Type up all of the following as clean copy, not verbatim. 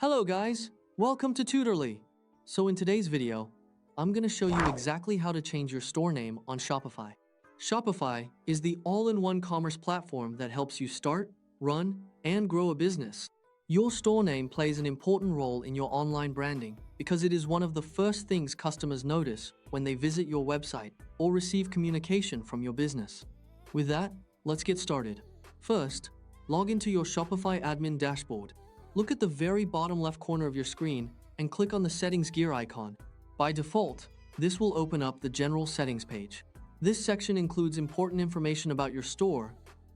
Hello guys, welcome to Tutorly. So in today's video, I'm going to show you exactly how to change your store name on Shopify. Shopify is the all-in-one commerce platform that helps you start, run, and grow a business. Your store name plays an important role in your online branding because it is one of the first things customers notice when they visit your website or receive communication from your business. With that, let's get started. First, log into your Shopify admin dashboard. Look at the very bottom left corner of your screen and click on the settings gear icon. By default, this will open up the general settings page. This section includes important information about your store,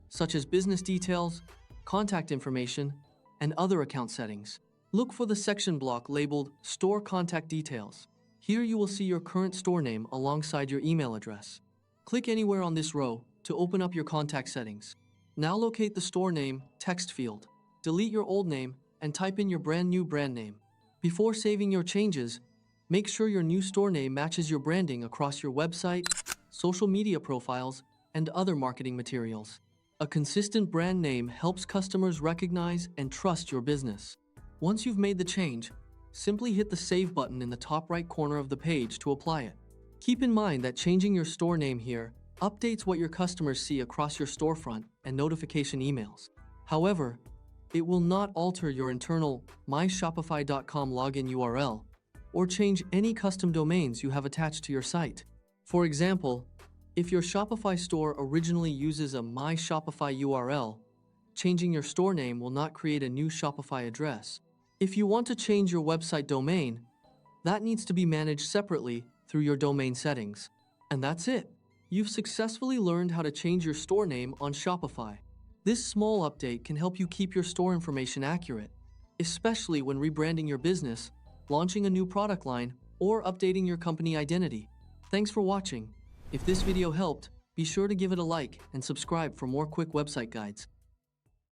such as business details, contact information, and other account settings. Look for the section block labeled Store Contact Details. Here you will see your current store name alongside your email address. Click anywhere on this row to open up your contact settings. Now locate the store name text field. Delete your old name and type in your brand new brand name. Before saving your changes, make sure your new store name matches your branding across your website, social media profiles, and other marketing materials. A consistent brand name helps customers recognize and trust your business. Once you've made the change, simply hit the Save button in the top right corner of the page to apply it. Keep in mind that changing your store name here updates what your customers see across your storefront and notification emails. However, it will not alter your internal myshopify.com login URL or change any custom domains you have attached to your site. For example, if your Shopify store originally uses a My Shopify URL, changing your store name will not create a new Shopify address. If you want to change your website domain, that needs to be managed separately through your domain settings. And that's it. You've successfully learned how to change your store name on Shopify. This small update can help you keep your store information accurate, especially when rebranding your business, launching a new product line, or updating your company identity. Thanks for watching. If this video helped, be sure to give it a like and subscribe for more quick website guides.